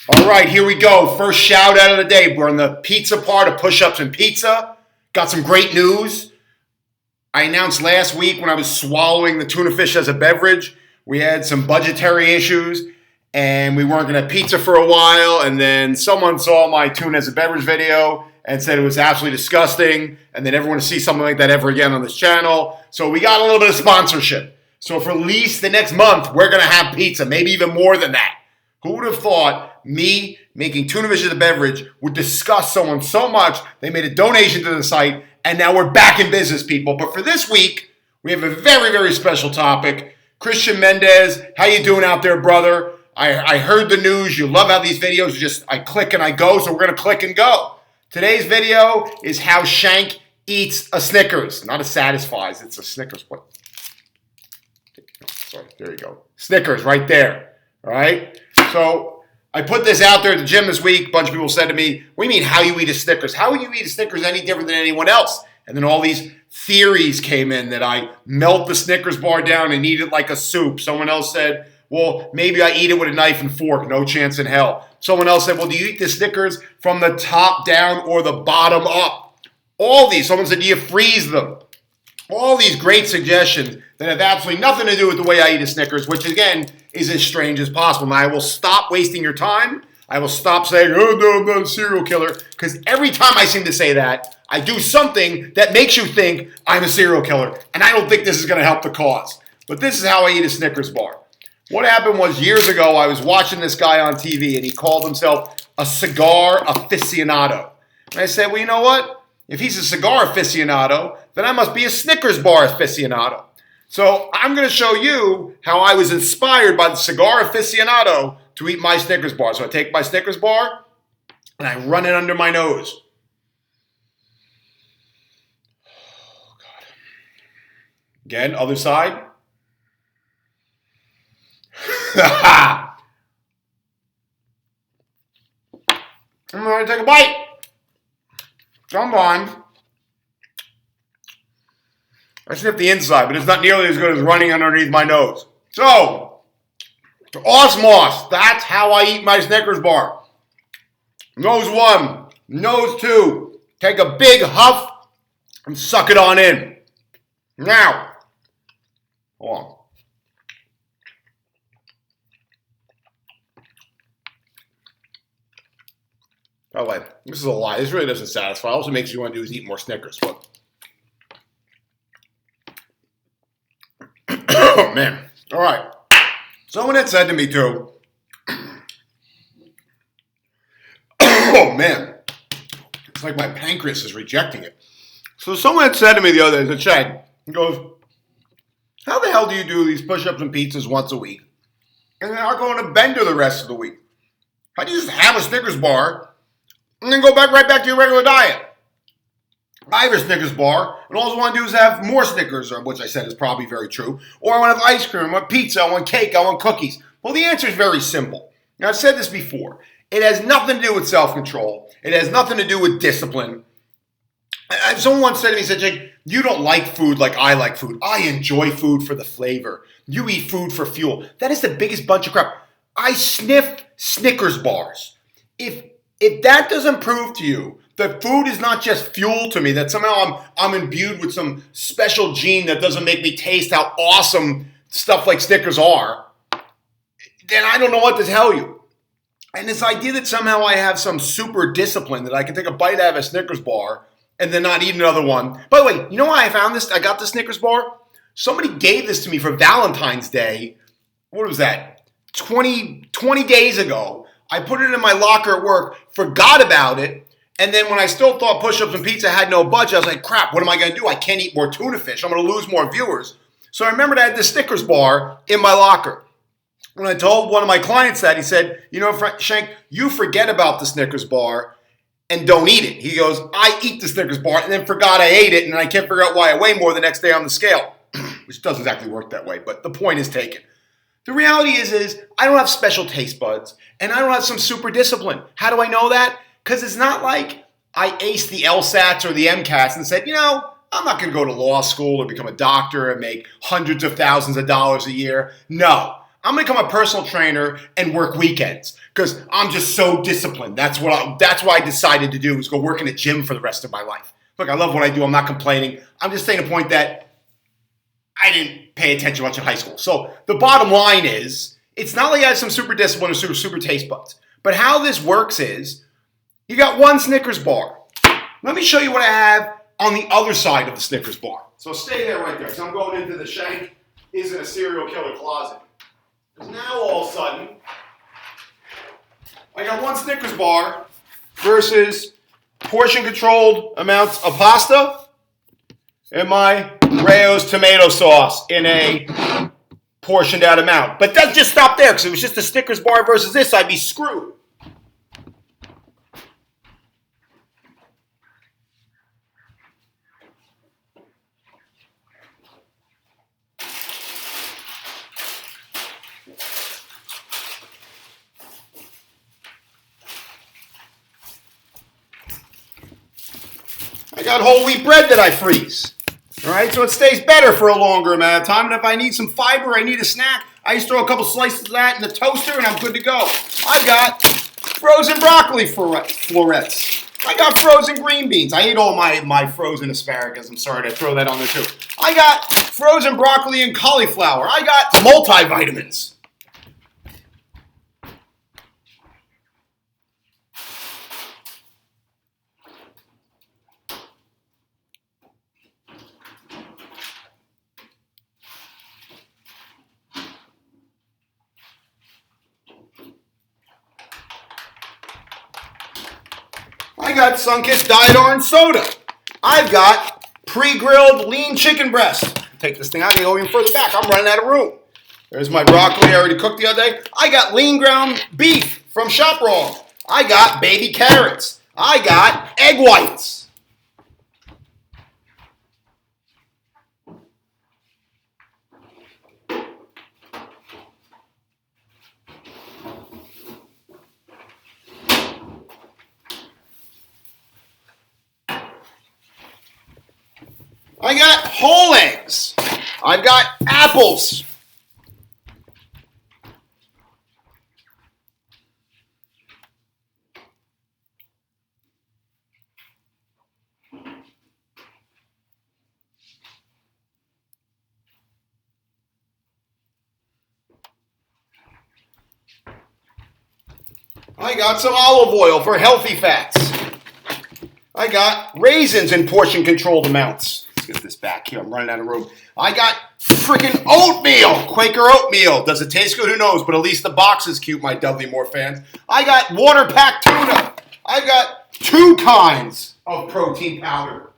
All right, here we go. First shout out of the day. We're on the pizza part of push-ups and pizza. Got some great news. I announced last week when I was swallowing the tuna fish as a beverage, we had some budgetary issues and we weren't going to have pizza for a while. And then someone saw my tuna as a beverage video and said it was absolutely disgusting and they never want to see something like that ever again on this channel. So we got a little bit of sponsorship. So for at least the next month, we're going to have pizza, maybe even more than that. Who would have thought me making tuna fish as a beverage would disgust someone so much they made a donation to the site, and now we're back in business, people. But for this week, we have a very, very special topic. Christian Mendez, how you doing out there, brother? I heard the news. You love how these videos just, I click and I go, so we're going to click and go. Today's video is how Shank eats a Snickers. Not a Satisfies, it's a Snickers. What? Sorry, there you go. Snickers right there, all right? So I put this out there at the gym this week. A bunch of people said to me, what do you mean how you eat a Snickers? How would you eat a Snickers any different than anyone else? And then all these theories came in that I melt the Snickers bar down and eat it like a soup. Someone else said, well, maybe I eat it with a knife and fork. No chance in hell. Someone else said, well, do you eat the Snickers from the top down or the bottom up? All these. Someone said, do you freeze them? All these great suggestions that have absolutely nothing to do with the way I eat a Snickers, which again is as strange as possible. And I will stop wasting your time. I will stop saying, oh, no, I'm not a serial killer. Because every time I seem to say that, I do something that makes you think I'm a serial killer. And I don't think this is going to help the cause. But this is how I eat a Snickers bar. What happened was years ago, I was watching this guy on TV, and he called himself a cigar aficionado. And I said, well, you know what? If he's a cigar aficionado, then I must be a Snickers bar aficionado. So I'm going to show you how I was inspired by the cigar aficionado to eat my Snickers bar. So I take my Snickers bar and I run it under my nose. Oh, God. Again, other side. I'm going to take a bite. Sometimes I sniff the inside, but it's not nearly as good as running underneath my nose. So, to osmos, that's how I eat my Snickers bar. Nose one, nose two. Take a big huff and suck it on in. Now, hold on. By the way, this is a lie. This really doesn't satisfy. All it makes you want to do is eat more Snickers. But oh, man. All right. Someone had said to me, too, oh, man. It's like my pancreas is rejecting it. So someone had said to me the other day, said, Shank, he goes, how the hell do you do these push-ups and pizzas once a week? And then I'll go on a bender the rest of the week. How do you just have a Snickers bar and then go right back to your regular diet? I have a Snickers bar, and all I want to do is have more Snickers, which I said is probably very true. Or I want to have ice cream, I want pizza, I want cake, I want cookies. Well, the answer is very simple. Now, I've said this before. It has nothing to do with self-control. It has nothing to do with discipline. Someone once said to me, Jake, you don't like food like I like food. I enjoy food for the flavor. You eat food for fuel. That is the biggest bunch of crap. I sniff Snickers bars. If that doesn't prove to you that food is not just fuel to me, that somehow I'm imbued with some special gene that doesn't make me taste how awesome stuff like Snickers are, then I don't know what to tell you. And this idea that somehow I have some super discipline, that I can take a bite out of a Snickers bar and then not eat another one. By the way, you know why I found this? I got the Snickers bar. Somebody gave this to me for Valentine's Day. What was that? 20 days ago. I put it in my locker at work, forgot about it, and then when I still thought push-ups and pizza had no budget, I was like, crap, what am I going to do? I can't eat more tuna fish. I'm going to lose more viewers. So I remembered I had the Snickers bar in my locker. When I told one of my clients that, he said, you know, Shank, you forget about the Snickers bar and don't eat it. He goes, I eat the Snickers bar and then forgot I ate it, and I can't figure out why I weigh more the next day on the scale, which doesn't exactly work that way, but the point is taken. The reality is I don't have special taste buds, and I don't have some super discipline. How do I know that? Because it's not like I aced the LSATs or the MCATs and said, you know, I'm not going to go to law school or become a doctor and make hundreds of thousands of dollars a year. No, I'm going to become a personal trainer and work weekends because I'm just so disciplined. That's why I decided to do is go work in a gym for the rest of my life. Look, I love what I do. I'm not complaining. I'm just saying a point that I didn't pay attention much in high school. So the bottom line is, it's not like I have some super discipline or super taste buds. But how this works is, you got one Snickers bar. Let me show you what I have on the other side of the Snickers bar. So stay there right there. So I'm going into the Shank isn't a serial killer closet. Because now all of a sudden, I got one Snickers bar versus portion controlled amounts of pasta and my Rayo's tomato sauce in a portioned out amount. But doesn't just stop there, because if it was just a Snickers bar versus this, I'd be screwed. I got whole wheat bread that I freeze. All right, so it stays better for a longer amount of time. And if I need some fiber, I need a snack, I just throw a couple slices of that in the toaster and I'm good to go. I got frozen broccoli florets. I got frozen green beans. I ate all my frozen asparagus. I'm sorry to throw that on there too. I got frozen broccoli and cauliflower. I got multivitamins. I got Sunkist Diet Orange Soda. I've got pre-grilled lean chicken breast. Take this thing out and go even further back. I'm running out of room. There's my broccoli I already cooked the other day. I got lean ground beef from Shop Wrong. I got baby carrots. I got egg whites. I got whole eggs. I've got apples. I got some olive oil for healthy fats. I got raisins in portion controlled amounts. Let's get this back here. I'm running out of room. I got freaking oatmeal. Quaker oatmeal. Does it taste good? Who knows? But at least the box is cute, my Dudley Moore fans. I got water packed tuna. I got 2 kinds of protein powder.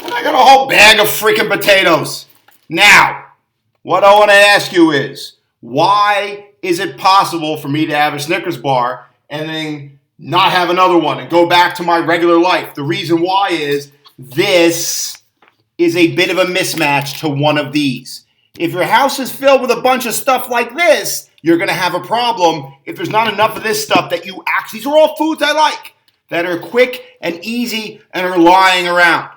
And I got a whole bag of freaking potatoes. Now, what I want to ask you is, why is it possible for me to have a Snickers bar and then not have another one and go back to my regular life? The reason why is this is a bit of a mismatch to one of these. If your house is filled with a bunch of stuff like this, you're going to have a problem if there's not enough of this stuff that you actually, these are all foods I like, that are quick and easy and are lying around.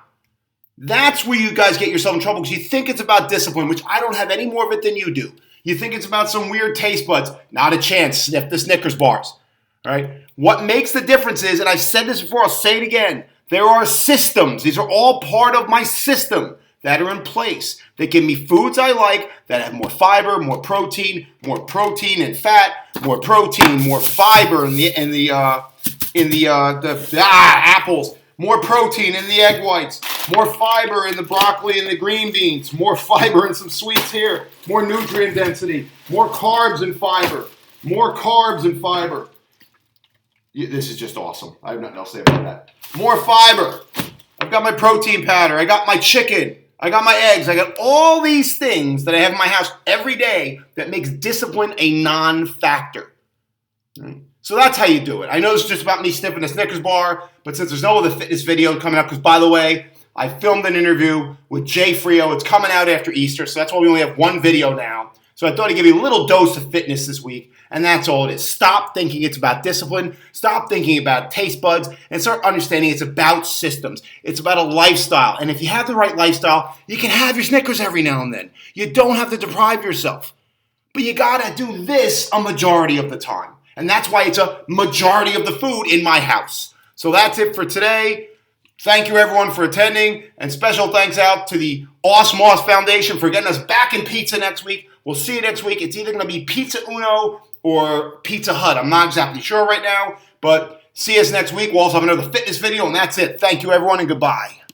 That's where you guys get yourself in trouble, because you think it's about discipline, which I don't have any more of it than you do. You think it's about some weird taste buds. Not a chance. Sniff the Snickers bars. All right? What makes the difference is, and I've said this before, I'll say it again, there are systems. These are all part of my system that are in place that give me foods I like that have more fiber, more protein and fat, more protein, more fiber in the apples. More protein in the egg whites, more fiber in the broccoli and the green beans, more fiber and some sweets here, more nutrient density, more carbs and fiber, more carbs and fiber. This is just awesome. I have nothing else to say about that. More fiber. I've got my protein powder. I got my chicken. I got my eggs. I got all these things that I have in my house every day that makes discipline a non-factor. Right? So that's how you do it. I know it's just about me sniffing a Snickers bar, but since there's no other fitness video coming up, because by the way, I filmed an interview with Jay Frio. It's coming out after Easter, so that's why we only have one video now. So So I thought I'd give you a little dose of fitness this week, and that's all it is. Stop thinking it's about discipline, stop thinking about taste buds, and start understanding it's about systems. It's about a lifestyle, and if you have the right lifestyle, you can have your Snickers every now and then. You don't have to deprive yourself. But you gotta do this a majority of the time. And that's why it's a majority of the food in my house. So that's it for today. Thank you everyone for attending, and special thanks out to the Moss Foundation for getting us back in pizza next week. We'll see you next week. It's either going to be Pizza Uno or Pizza Hut. I'm not exactly sure right now, but see us next week. We'll also have another fitness video, and that's it. Thank you everyone, and goodbye.